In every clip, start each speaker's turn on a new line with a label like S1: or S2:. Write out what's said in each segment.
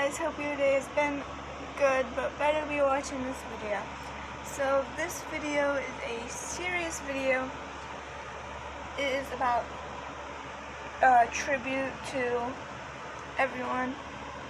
S1: guys, hope your day has been good, but better be watching this video. So this video is a serious video. It is about a tribute to everyone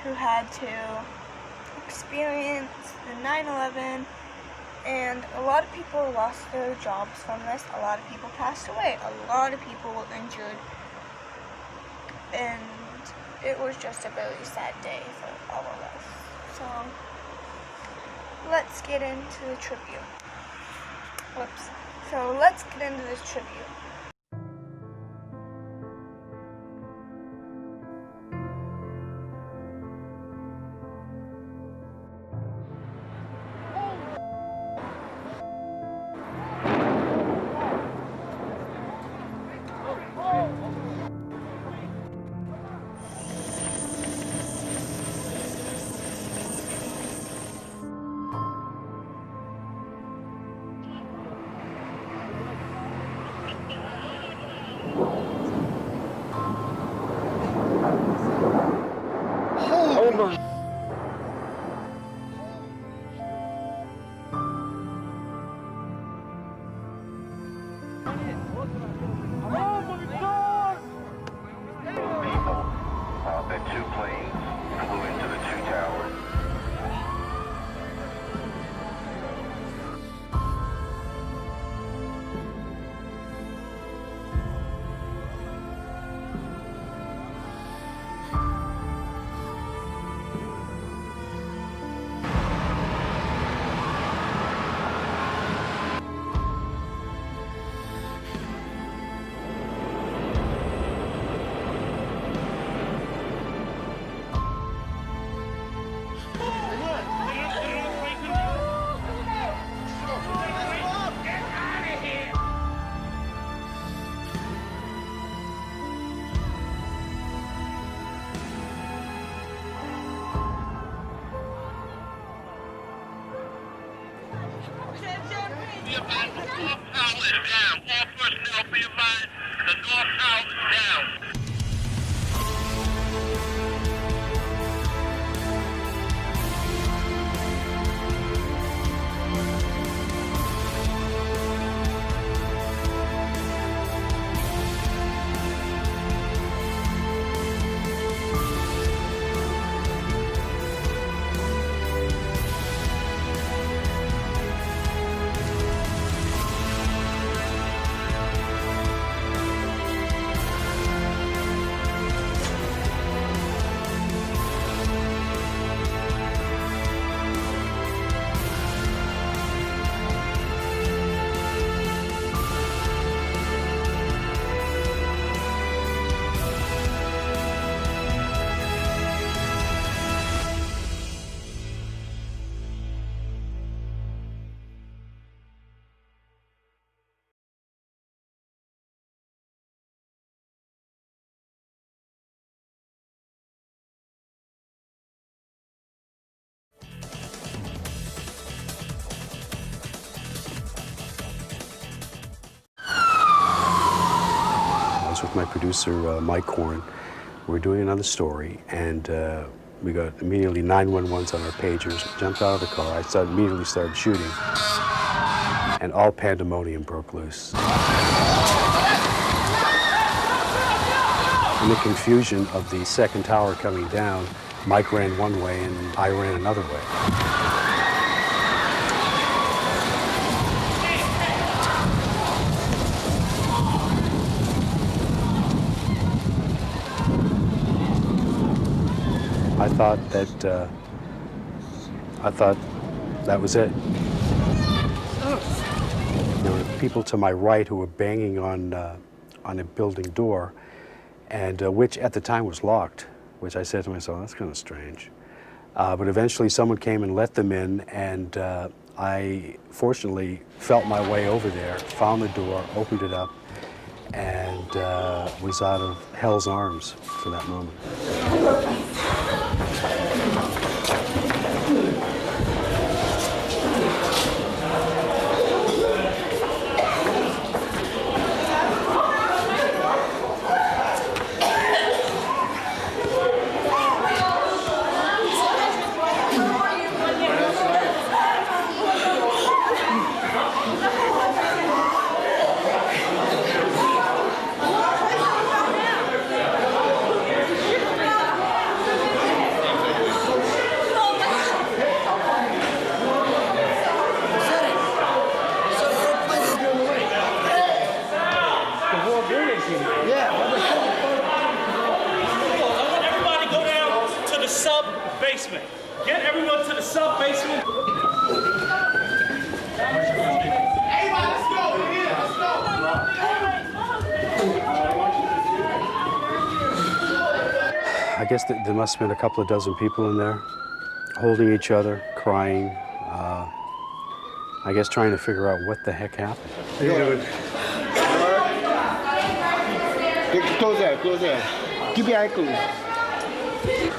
S1: who had to experience the 9/11, and a lot of people lost their jobs from this. A lot of people passed away. A lot of people were injured, and it was just a really sad day for all of us. So let's get into the tribute. So let's get into this tribute.
S2: The two planes flew into the two towers. Be advised, the North Tower is down. All personnel be advised, the North Tower is down.
S3: With my producer, Mike Horn. We're doing another story, and we got immediately 911s on our pagers. Jumped out of the car. I immediately started shooting, and all pandemonium broke loose. In the confusion of the second tower coming down, Mike ran one way and I ran another way. I thought that was it. There were people to my right who were banging on a building door, and which at the time was locked, which I said to myself, that's kind of strange. But eventually someone came and let them in, and I fortunately felt my way over there, found the door, opened it up, and was out of hell's arms for that moment.
S4: Yeah.
S5: I want everybody to go down to the sub-basement. Get everyone to the sub-basement.
S3: I guess there must have been a couple of dozen people in there, holding each other, crying. I guess trying to figure out what the heck happened.
S4: How you doing? Close that, close that. Keep your eye closed.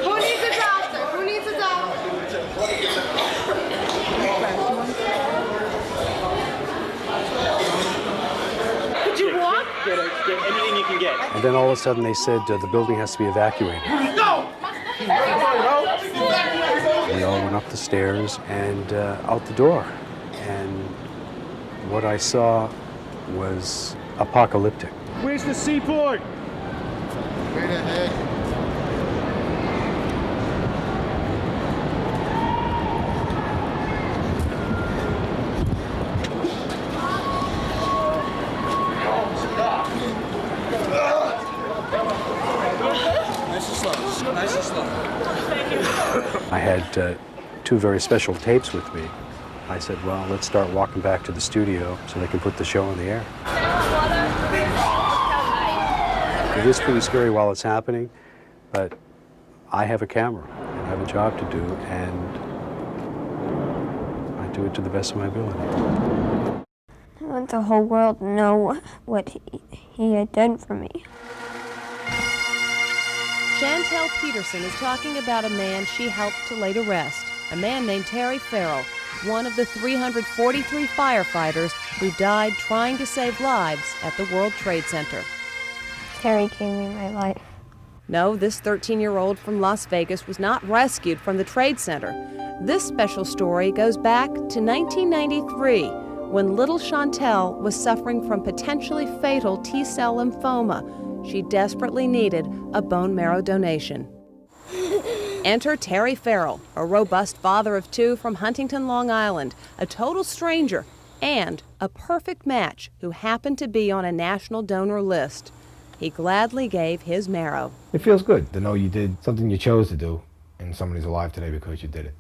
S6: Who needs a doctor? Who needs a doctor? Could you walk?
S5: Get anything you can get.
S3: And then all of a sudden they said the building has to be evacuated.
S4: No!
S3: We all went up the stairs and out the door. And what I saw was apocalyptic.
S5: Where's the seaport?
S4: Right ahead.
S5: Nice and slow.
S3: I had two very special tapes with me. I said, well, let's start walking back to the studio so they can put the show on the air. It is pretty scary while it's happening, but I have a camera and I have a job to do, and I do it to the best of my ability.
S1: I want the whole world to know what he had done for me.
S7: Chantel Peterson is talking about a man she helped to lay to rest, a man named Terry Farrell, one of the 343 firefighters who died trying to save lives at the World Trade Center.
S1: Terry gave me my life.
S7: No, this 13-year-old from Las Vegas was not rescued from the Trade Center. This special story goes back to 1993, when little Chantel was suffering from potentially fatal T-cell lymphoma. She desperately needed a bone marrow donation. Enter Terry Farrell, a robust father of two from Huntington, Long Island, a total stranger, and a perfect match who happened to be on a national donor list. He gladly gave his marrow.
S8: It feels good to know you did something you chose to do, and somebody's alive today because you did it.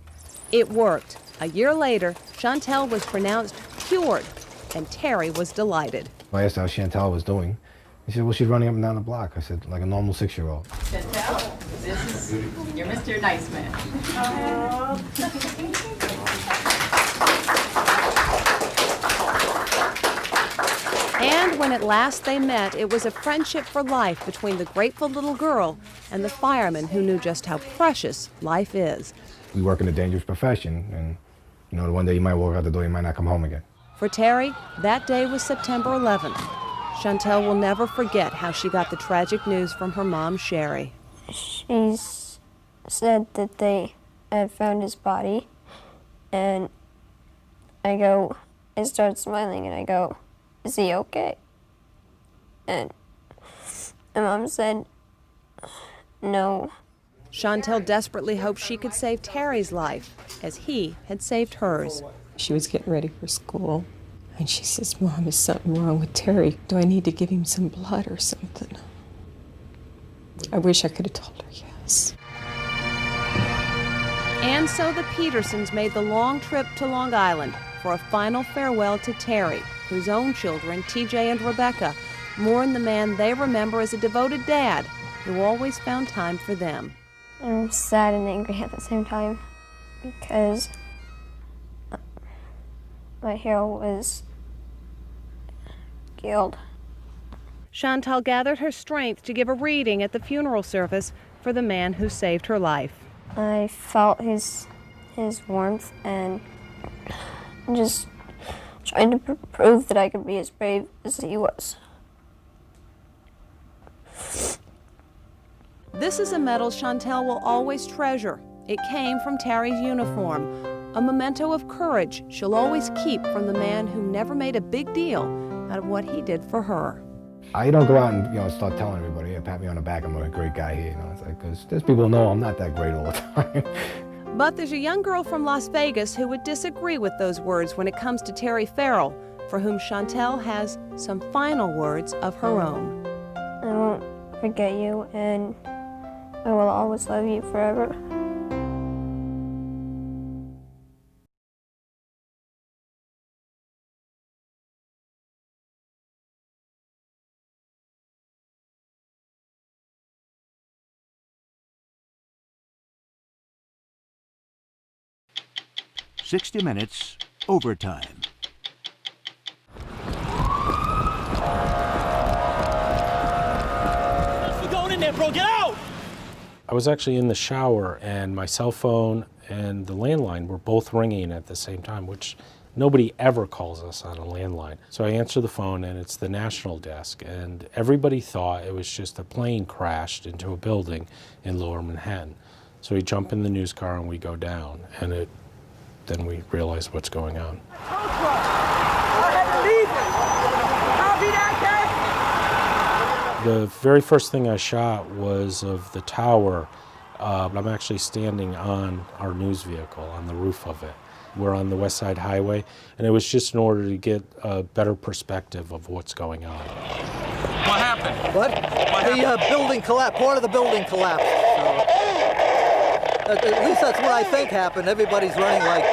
S7: It worked. A year later, Chantel was pronounced cured, and Terry was delighted.
S8: I asked how Chantel was doing. He said, well, she's running up and down the block. I said, like a normal 6-year-old.
S6: Chantel, this is your Mr. Nice Man.
S7: And when at last they met, it was a friendship for life between the grateful little girl and the fireman who knew just how precious life is.
S8: We work in a dangerous profession, and you know, one day you might walk out the door, you might not come home again.
S7: For Terry, that day was September 11th. Chantel will never forget how she got the tragic news from her mom, Sherry.
S1: She said that they had found his body, and I start smiling and I go, is he okay? And my mom said, no.
S7: Chantel desperately hoped she could save Terry's life, as he had saved hers.
S9: She was getting ready for school, and she says, Mom, is something wrong with Terry? Do I need to give him some blood or something? I wish I could have told her yes.
S7: And so the Petersons made the long trip to Long Island for a final farewell to Terry, whose own children, TJ and Rebecca, mourn the man they remember as a devoted dad who always found time for them.
S1: I'm sad and angry at the same time because my hero was killed.
S7: Chantal gathered her strength to give a reading at the funeral service for the man who saved her life.
S1: I felt his warmth and just trying to prove that I could be as brave as he was.
S7: This is a medal Chantel will always treasure. It came from Terry's uniform, a memento of courage she'll always keep from the man who never made a big deal out of what he did for her.
S8: I don't go out and start telling everybody, yeah, pat me on the back, I'm a great guy here. It's like, because there's people who know I'm not that great all the time.
S7: But there's a young girl from Las Vegas who would disagree with those words when it comes to Terry Farrell, for whom Chantel has some final words of her own.
S10: won't forget you, and I will always love you forever.
S11: "60 Minutes Overtime."
S5: We're going in there, bro. Get out!
S12: I was actually in the shower, and my cell phone and the landline were both ringing at the same time, which nobody ever calls us on a landline. So I answer the phone, and it's the national desk, and everybody thought it was just a plane crashed into a building in Lower Manhattan. So we jump in the news car and we go down, and then we realize what's going on. The very first thing I shot was of the tower. I'm actually standing on our news vehicle, on the roof of it. We're on the West Side Highway, and it was just in order to get a better perspective of what's going on.
S13: What happened? What? The building collapsed. Part of the building collapsed. So, at least that's what I think happened. Everybody's running like...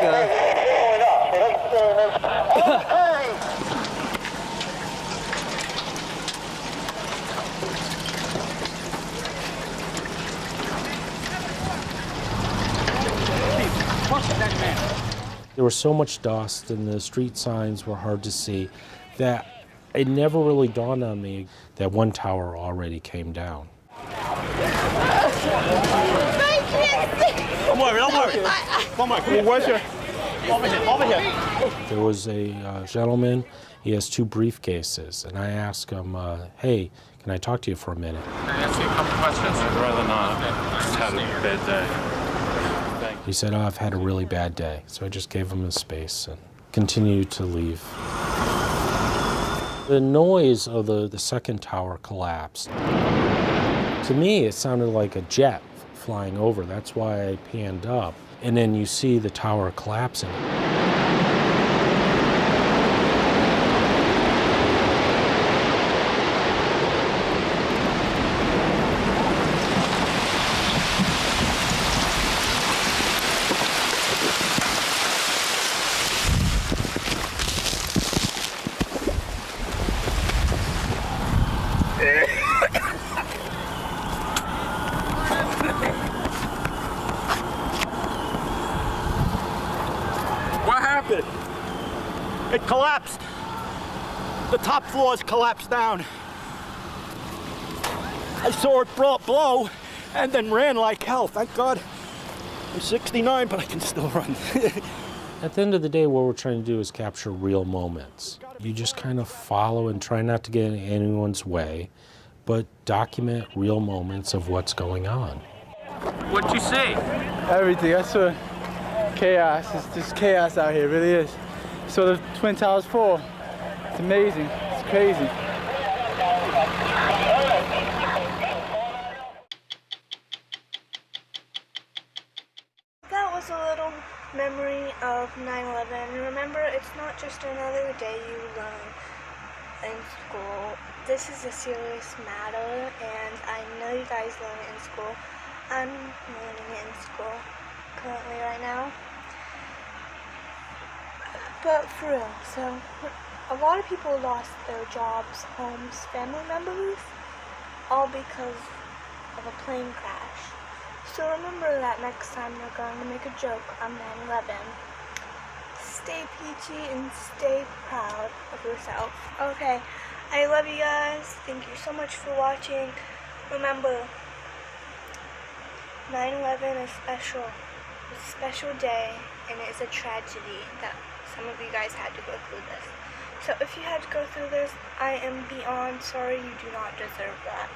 S12: There was so much dust and the street signs were hard to see that it never really dawned on me that one tower already came down.
S5: Don't worry, don't worry. Don't worry. Where's your... Over here.
S12: There was a gentleman, he has 2 briefcases, and I asked him, hey, can I talk to you for a minute?
S2: Can I ask you a couple questions? I'd rather not. Just had a bad day.
S12: He said, oh, I've had a really bad day. So I just gave him his space and continued to leave. The noise of the second tower collapsed. To me, it sounded like a jet flying over. That's why I panned up. And then you see the tower collapsing.
S5: What happened? It collapsed. The top floors collapsed down. I saw it blow and then ran like hell. Thank God. I'm 69, but I can still run.
S12: At the end of the day, what we're trying to do is capture real moments. You just kind of follow and try not to get in anyone's way, but document real moments of what's going on.
S2: What'd you see?
S14: Everything. I saw chaos. It's just chaos out here. It really is. So the Twin Towers fall. It's amazing. It's crazy.
S1: That was a little memory of 9/11. Remember, it's not just another day you learn in school. This is a serious matter, and I know you guys learn it in school. I'm learning it in school currently right now. But for real, so a lot of people lost their jobs, homes, family members, all because of a plane crash. So remember that next time you're going to make a joke on 9/11. Stay peachy and stay proud of yourself. Okay, I love you guys. Thank you so much for watching. Remember, 9/11 is special. It's a special day, and it's a tragedy that some of you guys had to go through this. So if you had to go through this, I am beyond sorry. You do not deserve that.